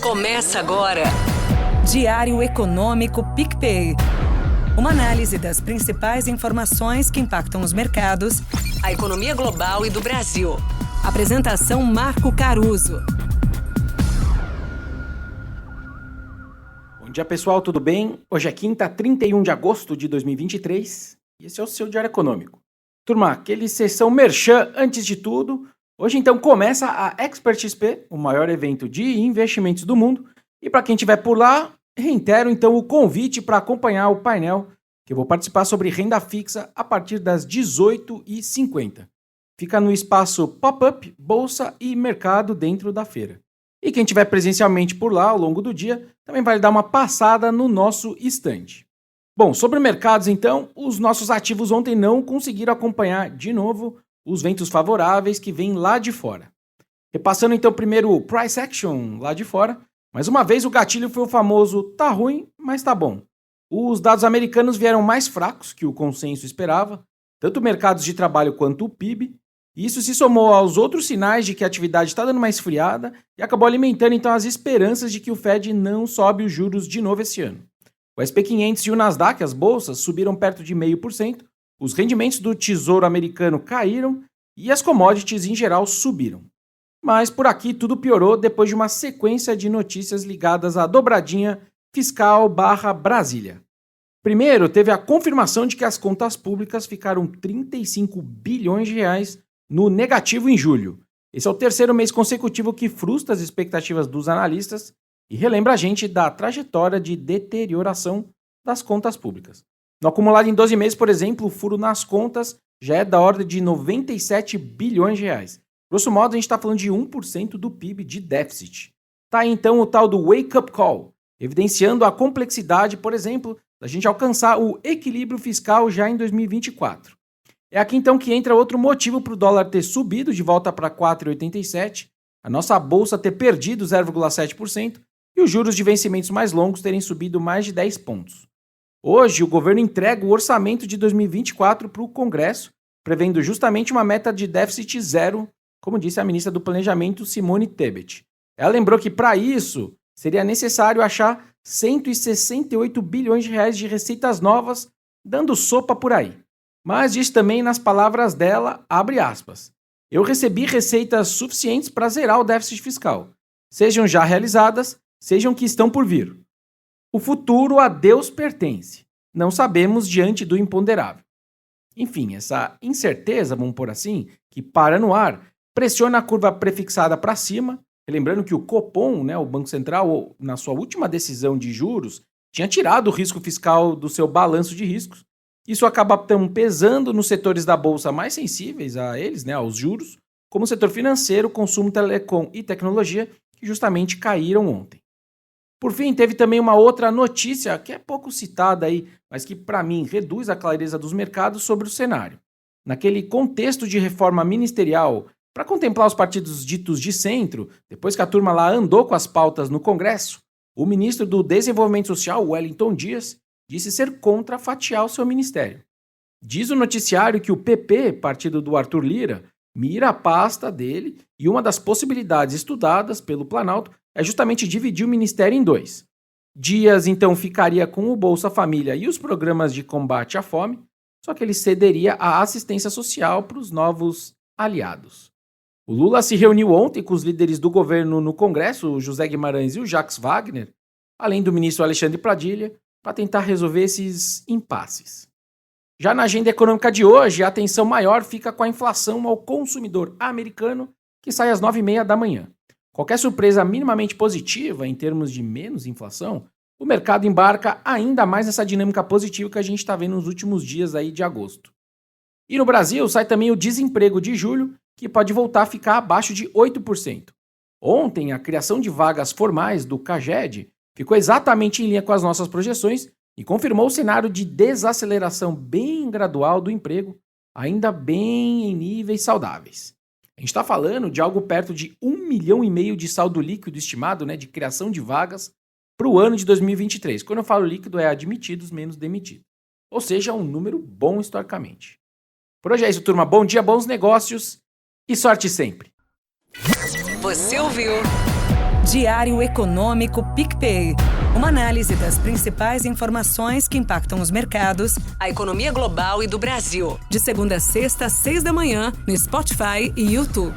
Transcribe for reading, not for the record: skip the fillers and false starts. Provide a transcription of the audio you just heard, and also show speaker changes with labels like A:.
A: Começa agora.
B: Diário Econômico PicPay. Uma análise das principais informações que impactam os mercados,
A: A economia global e do Brasil.
B: Apresentação Marco Caruso.
C: Bom dia, pessoal, tudo bem? Hoje é quinta, 31 de agosto de 2023 e esse é o seu Diário Econômico. Turma, aquele sessão merchan antes de tudo. Hoje, então, começa a Expert XP, o maior evento de investimentos do mundo. E para quem estiver por lá, reitero, então, o convite para acompanhar o painel, que eu vou participar sobre renda fixa a partir das 18h50. Fica no espaço Pop-up, Bolsa e Mercado dentro da feira. E quem estiver presencialmente por lá ao longo do dia, também vai dar uma passada no nosso stand. Bom, sobre mercados, então, os nossos ativos ontem não conseguiram acompanhar de novo os ventos favoráveis que vêm lá de fora. Repassando então primeiro o Price Action lá de fora, mais uma vez o gatilho foi o famoso tá ruim, mas tá bom. Os dados americanos vieram mais fracos que o consenso esperava, tanto mercados de trabalho quanto o PIB, e isso se somou aos outros sinais de que a atividade está dando uma esfriada e acabou alimentando então as esperanças de que o Fed não sobe os juros de novo esse ano. O S&P 500 e o Nasdaq, as bolsas, subiram perto de 0,5%, os rendimentos do Tesouro Americano caíram e as commodities em geral subiram. Mas por aqui tudo piorou depois de uma sequência de notícias ligadas à dobradinha fiscal / Brasília. Primeiro, teve a confirmação de que as contas públicas ficaram 35 bilhões de reais no negativo em julho. Esse é o terceiro mês consecutivo que frustra as expectativas dos analistas e relembra a gente da trajetória de deterioração das contas públicas. No acumulado em 12 meses, por exemplo, o furo nas contas já é da ordem de 97 bilhões de reais. Grosso modo, a gente está falando de 1% do PIB de déficit. Tá aí então o tal do wake-up call, evidenciando a complexidade, por exemplo, da gente alcançar o equilíbrio fiscal já em 2024. É aqui então que entra outro motivo para o dólar ter subido de volta para 4,87, a nossa bolsa ter perdido 0,7% e os juros de vencimentos mais longos terem subido mais de 10 pontos. Hoje, o governo entrega o orçamento de 2024 para o Congresso, prevendo justamente uma meta de déficit zero, como disse a ministra do Planejamento, Simone Tebet. Ela lembrou que, para isso, seria necessário achar 168 bilhões de reais de receitas novas, dando sopa por aí. Mas diz também nas palavras dela, abre aspas, eu recebi receitas suficientes para zerar o déficit fiscal, sejam já realizadas, sejam que estão por vir. O futuro a Deus pertence. Não sabemos diante do imponderável. Enfim, essa incerteza, vamos pôr assim, que para no ar, pressiona a curva prefixada para cima, lembrando que o Copom, o Banco Central, na sua última decisão de juros, tinha tirado o risco fiscal do seu balanço de riscos. Isso acaba pesando nos setores da bolsa mais sensíveis a eles, aos juros, como o setor financeiro, consumo, telecom e tecnologia, que justamente caíram ontem. Por fim, teve também uma outra notícia que é pouco citada aí, mas que para mim reduz a clareza dos mercados sobre o cenário. Naquele contexto de reforma ministerial, para contemplar os partidos ditos de centro, depois que a turma lá andou com as pautas no Congresso, o ministro do Desenvolvimento Social, Wellington Dias, disse ser contra fatiar o seu ministério. Diz o noticiário que o PP, partido do Arthur Lira, mira a pasta dele e uma das possibilidades estudadas pelo Planalto é justamente dividir o ministério em dois. Dias, então, ficaria com o Bolsa Família e os programas de combate à fome, só que ele cederia a assistência social para os novos aliados. O Lula se reuniu ontem com os líderes do governo no Congresso, o José Guimarães e o Jacques Wagner, além do ministro Alexandre Padilha, para tentar resolver esses impasses. Já na agenda econômica de hoje, a atenção maior fica com a inflação ao consumidor americano, que sai às 9h30 da manhã. Qualquer surpresa minimamente positiva em termos de menos inflação, o mercado embarca ainda mais nessa dinâmica positiva que a gente está vendo nos últimos dias aí de agosto. E no Brasil sai também o desemprego de julho, que pode voltar a ficar abaixo de 8%. Ontem, a criação de vagas formais do CAGED ficou exatamente em linha com as nossas projeções e confirmou o cenário de desaceleração bem gradual do emprego, ainda bem em níveis saudáveis. A gente está falando de algo perto de 1,5 milhão de saldo líquido estimado, de criação de vagas para o ano de 2023. Quando eu falo líquido, é admitidos menos demitidos. Ou seja, um número bom historicamente. Por hoje é isso, turma. Bom dia, bons negócios e sorte sempre.
A: Você ouviu
B: Diário Econômico PicPay. Uma análise das principais informações que impactam os mercados,
A: a economia global e do Brasil.
B: De segunda a sexta, às 6 da manhã, no Spotify e YouTube.